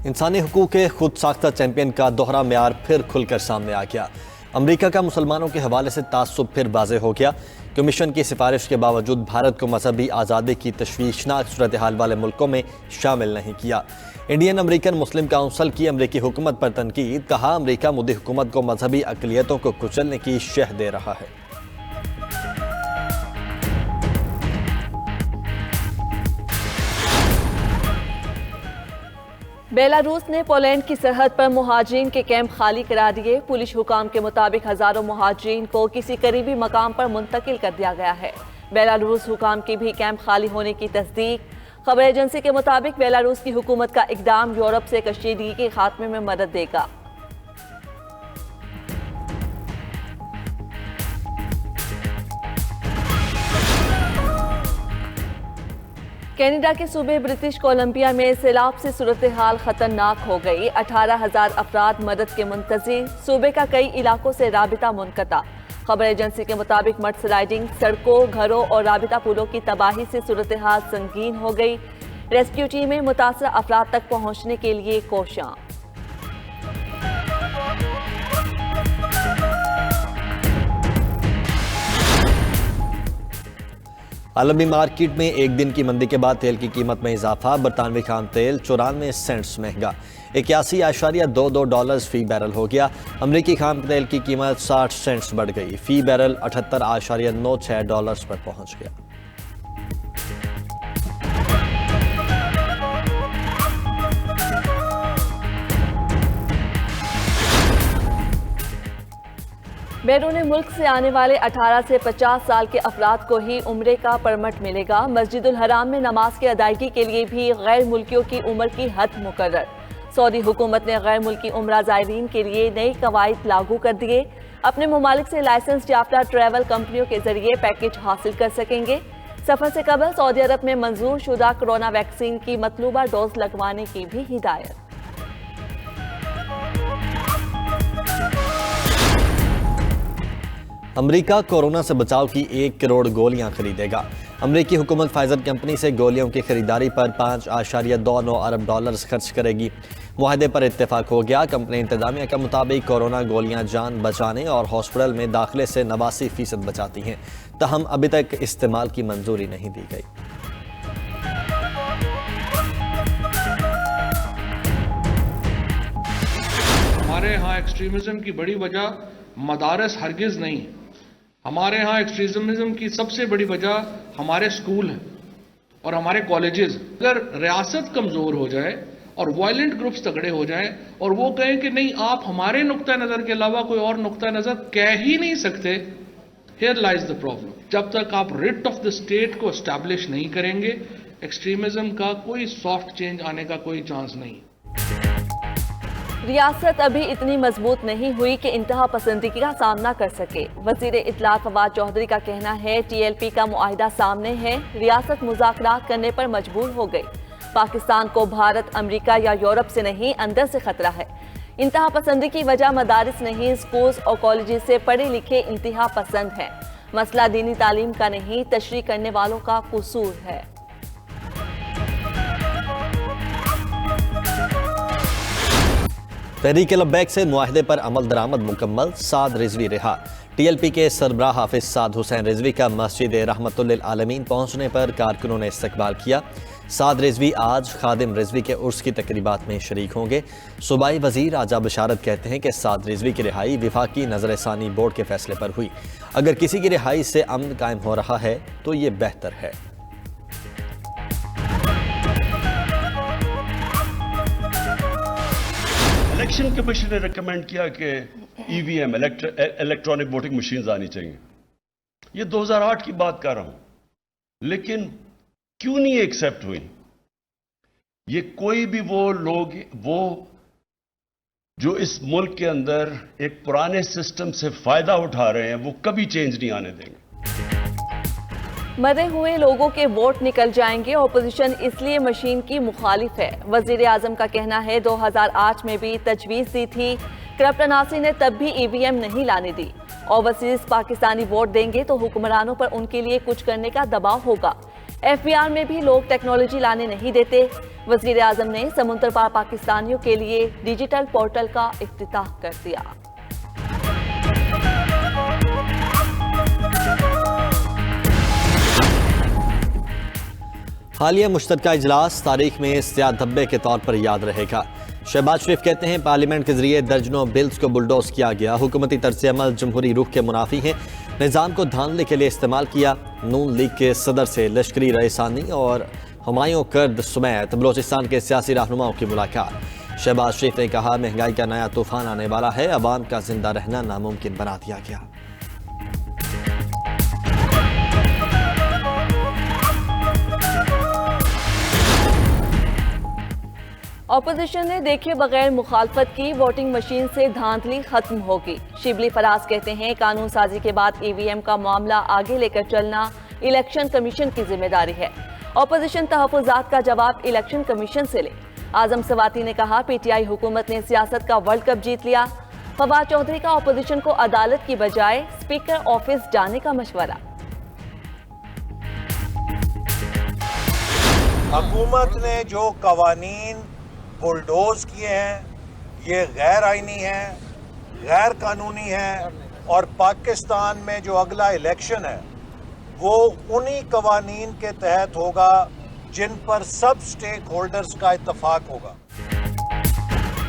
इंसानी हुकूक के खुद साख्ता चैंपियन का दोहरा म्यार फिर खुलकर सामने आ गया। अमेरिका का मुसलमानों के हवाले से तासुब फिर वाज़ेह हो गया। कमीशन की सिफारिश के बावजूद भारत को मजहबी आज़ादी की तशवीशनाक सूरत हाल वाले मुल्कों में शामिल नहीं किया। इंडियन अमेरिकन मुस्लिम काउंसिल की अमेरिकी हुकूमत पर तनकीद, कहा अमेरिका मोदी हुकूमत को मजहबी अक़लियतों को कुचलने की शह दे रहा है। बेलारूस ने पोलैंड की सरहद पर मुहाजिरीन के कैंप खाली करा दिए। पुलिस हुकाम के मुताबिक हजारों मुहाजिरीन को किसी करीबी मकाम पर मुंतकिल कर दिया गया है। बेलारूस हुकाम की भी कैंप खाली होने की तस्दीक। खबर एजेंसी के मुताबिक बेलारूस की हुकूमत का इकदाम यूरोप से कशीदगी के खात्मे में मदद देगा। कनाडा के सूबे ब्रिटिश कोलंबिया में सैलाब से सूरत हाल खतरनाक हो गई। 18,000 अफराद मदद के मुंतज़िर। सूबे का कई इलाकों से राबिता मुनक़ता। खबर एजेंसी के मुताबिक मड स्लाइडिंग, सड़कों, घरों और राबिता पुलों की तबाही से सूरत हाल संगीन हो गई। रेस्क्यू टीमें मुतासरा अफराद तक पहुँचने के लिए कोशां। आलमी मार्केट में एक दिन की मंदी के बाद तेल की कीमत में इजाफा। बरतानवी खाम तेल 94 सेंट्स महंगा, 81.22 डॉलर फी बैरल हो गया। अमरीकी खाम तेल की कीमत 60 सेंट्स बढ़ गई, फी बैरल 78.96 डॉलर पर पहुंच गया। बैरून मुल्क से आने वाले 18 से 50 साल के अफराद को ही उम्रे का परमिट मिलेगा। मस्जिदुल हराम में नमाज की अदायगी के लिए भी गैर मुल्कियों की उम्र की हद मुकर्रर। सऊदी हुकूमत ने गैर मुल्की उम्रा ज़ायरीन के लिए नई कवायद लागू कर दिए। अपने ममालिक से लाइसेंस याफ्ता ट्रैवल कंपनियों के जरिए पैकेज हासिल कर सकेंगे। सफर से कबल सऊदी अरब में मंजूर शुदा कोरोना वैक्सीन की मतलूबा डोज लगवाने की भी हिदायत। अमेरिका कोरोना से बचाव की 1 करोड़ गोलियां खरीदेगा। अमेरिकी हुकूमत फाइजर कंपनी से गोलियों की खरीदारी पर 5.29 अरब डॉलर्स खर्च करेगी। मुआहदे पर इत्तेफाक हो गया। कंपनी इंतजामिया के मुताबिक कोरोना गोलियां जान बचाने और हॉस्पिटल में दाखिले से 89% बचाती हैं, तहम अभी तक इस्तेमाल की मंजूरी नहीं दी गई। हमारे यहाँ एक्सट्रीमिज्म की बड़ी वजह मदारस हरगिज नहीं है। हमारे यहाँ एक्सट्रीमिज्म की सबसे बड़ी वजह हमारे स्कूल हैं और हमारे कॉलेजेस। अगर रियासत कमज़ोर हो जाए और वायलेंट ग्रुप्स तगड़े हो जाएं और वो कहें कि नहीं आप हमारे नुक्ता नज़र के अलावा कोई और नुक्ता नज़र कह ही नहीं सकते, हियर लाइज द प्रॉब्लम। जब तक आप रिट ऑफ द स्टेट को एस्टैब्लिश नहीं करेंगे, एक्सट्रीमिज्म का कोई सॉफ्ट चेंज आने का कोई चांस नहीं। रियासत अभी इतनी मजबूत नहीं हुई कि इंतहा पसंदगी का सामना कर सके। वजीर इत्तलात फवाद चौधरी का कहना है TLP का मुआहिदा सामने है, रियासत मुज़ाकरात करने पर मजबूर हो गई। पाकिस्तान को भारत, अमेरिका या यूरोप से नहीं अंदर से खतरा है। इंतहा पसंदी की वजह मदारिस नहीं, स्कूल्स और कॉलेज से पढ़े लिखे इंतहा पसंद हैं। मसला दीनी तालीम का नहीं, तशरीह करने वालों का कसूर है। तहरीक लब्बैक से मुआहदे पर अमल दरामद मुकम्मल, साद रिजवी रिहा। TLP के सरबराह हाफिज साद हुसैन रिजवी का मस्जिद रहमतुल्लिल आलमीन पहुंचने पर कारकुनों ने इस्तकबाल किया। साद रिजवी आज खादिम रिजवी के उर्स की तकरीबात में शरीक होंगे। सूबाई वजीर आजा बशारत कहते हैं कि साद रिजवी की रिहाई विफाकी नजरसानी बोर्ड के फैसले पर हुई। अगर किसी की रिहाई से अमन कायम हो रहा है तो ये बेहतर है। इलेक्शन कमीशन ने रिकमेंड किया कि EVM इलेक्ट्रॉनिक वोटिंग मशीन्स आनी चाहिए। ये 2008 की बात कर रहा हूं, लेकिन क्यों नहीं एक्सेप्ट हुई? ये कोई भी वो जो इस मुल्क के अंदर एक पुराने सिस्टम से फायदा उठा रहे हैं, वो कभी चेंज नहीं आने देंगे। मरे हुए लोगों के वोट निकल जाएंगे, ऑपोजिशन इसलिए मशीन की मुखालिफ है। वजीर आजम का कहना है 2008 में भी तजवीज़ दी थी, करप्ट अनासी ने तब भी EVM नहीं लाने दी। ओवरसीज पाकिस्तानी वोट देंगे तो हुक्मरानों पर उनके लिए कुछ करने का दबाव होगा। FBR में भी लोग टेक्नोलॉजी लाने नहीं देते। वजीर आजम ने समुद्र पार पाकिस्तानियों के लिए डिजिटल पोर्टल का इफ्तिताह कर दिया। हालिया मुश्तरका इजलास तारीख में सियाह धब्बे के तौर पर याद रहेगा। शहबाज शरीफ कहते हैं पार्लियामेंट के जरिए दर्जनों बिल्स को बुलडोज किया गया, हुकूमती तर्ज अमल जमहूरी रुख के मुनाफी है, निज़ाम को धांधले के लिए इस्तेमाल किया। नून लीग के सदर से लश्करी रईसानी और हुमायूं कर्द समेत बलोचिस्तान के सियासी रहनुमाओं की मुलाकात। शहबाज शरीफ ने कहा महंगाई का नया तूफान आने वाला है, अवाम का जिंदा रहना नामुमकिन बना दिया गया। ऑपोजिशन ने देखे बगैर मुखालफत की वोटिंग मशीन से धांधली खत्म होगी। शिबली फराज कहते हैं कानून साजी के बाद EVM का मामला आगे लेकर चलना इलेक्शन कमीशन की जिम्मेदारी है। ऑपोजिशन तहफुजात का जवाब इलेक्शन कमीशन से ले। आजम सवाती ने कहा PTI हुकूमत ने सियासत का वर्ल्ड कप जीत लिया। फवाद चौधरी का ऑपोजिशन को अदालत की बजाय स्पीकर ऑफिस जाने का मशवरा। हुकूमत ने जो कवानीन बुलडोज किए हैं ये गैर आईनी हैं, गैर कानूनी हैं, और पाकिस्तान में जो अगला इलेक्शन है वो उन्हीं कवानीन के तहत होगा जिन पर सब स्टेक होल्डर्स का इत्तफाक होगा।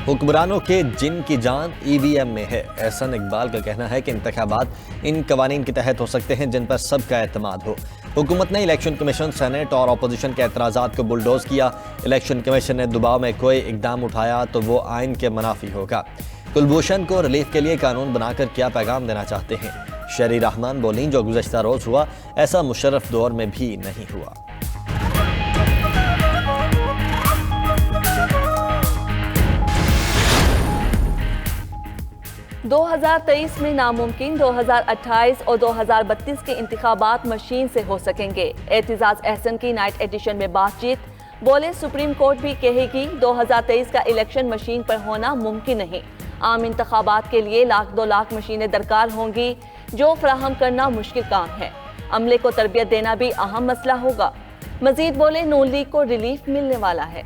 हुक्मरानों के जिन की जान EVM में है। एहसन इकबाल का कहना है कि इंतखाबात इन कवानीन के तहत हो सकते हैं जिन पर सबका एतमाद हो। हुकूमत ने इलेक्शन कमीशन, सेनेट और अपोजिशन के एतराज़ात को बुलडोज किया। इलेक्शन कमीशन ने दबाव में कोई इकदाम उठाया तो वो आइन के मुनाफी होगा। कुलभूषण को रिलीफ के लिए कानून बनाकर क्या पैगाम देना चाहते हैं? शरी रहमान बोली जो गुज़श्ता रोज हुआ ऐसा मुशर्रफ दौर में भी नहीं हुआ। – 2023 में नामुमकिन 2028 और 2032 के इंतखाबात मशीन से हो सकेंगे। एतिजाज अहसन की नाइट एडिशन में बातचीत। बोले सुप्रीम कोर्ट भी कहेगी 2023 का इलेक्शन मशीन पर होना मुमकिन नहीं। आम इंतखाबात के लिए लाख 2 लाख मशीनें दरकार होंगी जो फराहम करना मुश्किल काम है। अमले को तरबियत देना भी अहम मसला होगा। मजीद बोले नून लीग को रिलीफ मिलने वाला है।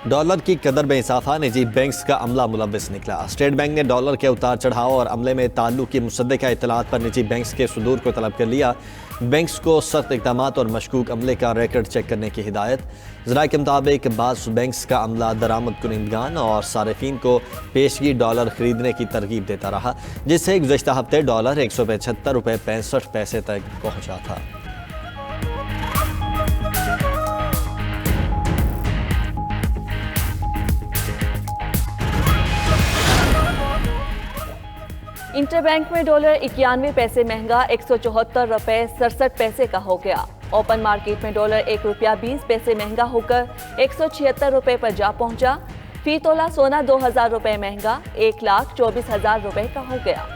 डॉलर की कदर में इजाफा, निजी बैंक्स का अमला मुलव्विस निकला। स्टेट बैंक ने डॉलर के उतार चढ़ाव और अमले में ताल्लुक की मुसद्दका इत्तलात पर निजी बैंक्स के सुदूर को तलब कर लिया। बैंक्स को सख्त इक़दामात और मशकूक अमले का रिकॉर्ड चेक करने की हिदायत। ज़राए के मुताबिक बाज़ बैंक्स का अमला दरामद कुनिंदगान और सारिफीन को पेशगी डॉलर खरीदने की तरगीब देता रहा, जिससे गुज़श्ता हफ्ते डॉलर 175 रुपये 65 पैसे तक पहुँचा था। इंटरबैंक में डॉलर 91 पैसे महंगा 174 रुपये 67 पैसे का हो गया। ओपन मार्केट में डॉलर 1 रुपया 20 पैसे महंगा होकर 176 रुपये पर जा पहुंचा। फी तोला सोना 2000 रुपये महंगा 1,24,000 रुपये का हो गया।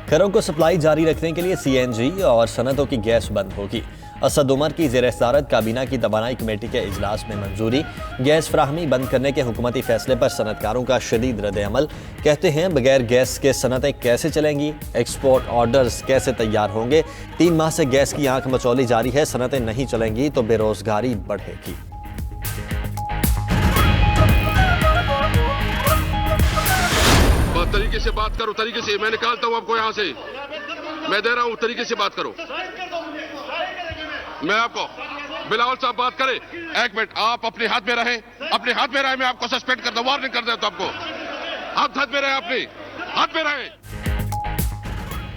घरों को सप्लाई जारी रखने के लिए CNG और सनतों की गैस बंद होगी। असद उमर की ज़ेर सदारत काबीना की तवानाई कमेटी के इजलास में मंजूरी। गैस फ्राहमी बंद करने के हुकूमती फैसले पर सनतकारों का शदीद रद्द अमल। कहते हैं बगैर गैस के सनतें कैसे चलेंगी, एक्सपोर्ट ऑर्डर्स कैसे तैयार होंगे। 3 माह से गैस की आंख मचौली जारी है, सनतें नहीं चलेंगी तो बेरोजगारी बढ़ेगी। तरीके से बात करो, तरीके से। मैं निकालता हूं आपको यहां से, मैं दे रहा हूं, तरीके से बात करो। मैं आपको बिलावल साहब बात करें। 1 मिनट, आप अपने हाथ में रहें, अपने हाथ में रहे। मैं आपको सस्पेंड कर दूं, वार्निंग कर देता हूं आपको। आप हाथ में रहे, अपने हाथ में रहे।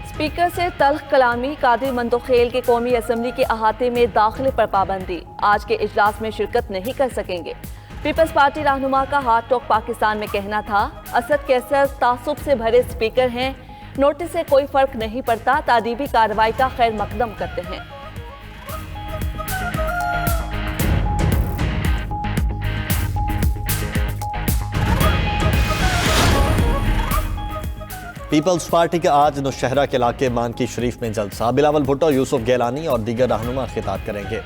स्पीकर से तल्ख कलामी। कादिर मंदोखेल के कौमी असम्बली के अहाते में दाखिले पर पाबंदी। आज के इजलास में शिरकत नहीं कर सकेंगे। पीपल्स पार्टी रहनुमा का हार्ट टॉक पाकिस्तान में कहना था असद कैसर तासुब से भरे स्पीकर हैं, नोटिस से कोई फर्क नहीं पड़ता, तादीबी कार्रवाई का खैर मकदम करते हैं। पीपल्स पार्टी का आज नौशहरा के इलाके मानकी शरीफ में जलसा। बिलावल भुट्टो, यूसुफ गैलानी और दीगर रहनुमा खिताब करेंगे।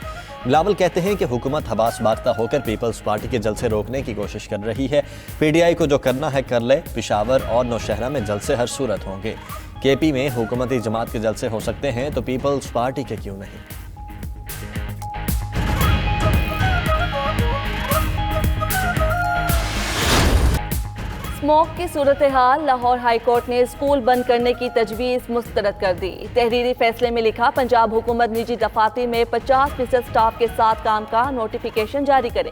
बिलावल कहते हैं कि हुकूमत हवास बाख्ता होकर पीपल्स पार्टी के जलसे रोकने की कोशिश कर रही है। पीटीआई को जो करना है कर ले। पिशावर और नौशहरा में जलसे हर सूरत होंगे। केपी में हुकूमती जमात के जलसे हो सकते हैं तो पीपल्स पार्टी के क्यों नहीं। स्मोक की सूरत हाल, लाहौर हाई कोर्ट ने स्कूल बंद करने की तजवीज़ मुस्तरद कर दी। तहरीरी फैसले में लिखा, पंजाब हुकूमत निजी दफातर में 50% स्टाफ के साथ काम का नोटिफिकेशन जारी करे।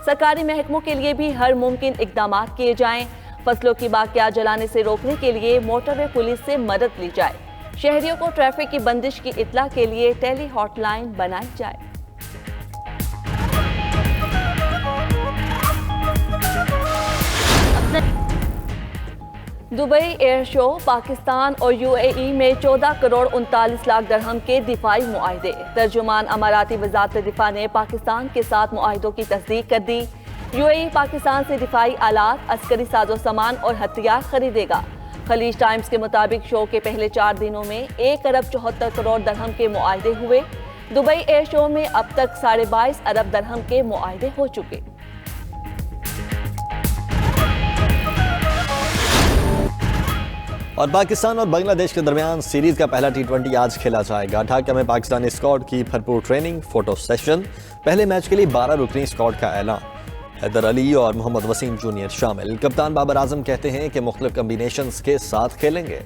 सरकारी महकमों के लिए भी हर मुमकिन इकदाम किए जाएं। फसलों की बाकियात जलाने से रोकने के लिए मोटरवे पुलिस से मदद ली जाए। शहरियों को ट्रैफिक की बंदिश की इत्तला के लिए टेली हॉटलाइन बनाई जाए। दुबई एयर शो, पाकिस्तान और यूएई में 14 करोड़ 39 लाख दरहम के दिफाई मुआहदे। तर्जुमान अमाराती वजारत दिफा ने पाकिस्तान के साथ मुआहदों की तस्दीक कर दी। यूएई पाकिस्तान से दिफाई आलात, अस्करी साजो सामान और हथियार खरीदेगा। खलीज टाइम्स के मुताबिक शो के पहले 4 दिनों में 1 अरब 74 करोड़ दरहम के मुआहदे हुए। दुबई एयर शो में अब तक 22.5 अरब दरहम के मुआहदे हो चुके। और पाकिस्तान और बांग्लादेश के दरमियान सीरीज का पहला T20 आज खेला जाएगा। ढाका में पाकिस्तानी स्क्वाड की भरपूर ट्रेनिंग, फोटो सेशन। पहले मैच के लिए 12 रुकनी स्क्वाड का ऐलान। हैदर अली और मोहम्मद वसीम जूनियर शामिल। कप्तान बाबर आजम कहते हैं कि मुख्तलिफ कम्बिनेशंस के साथ खेलेंगे।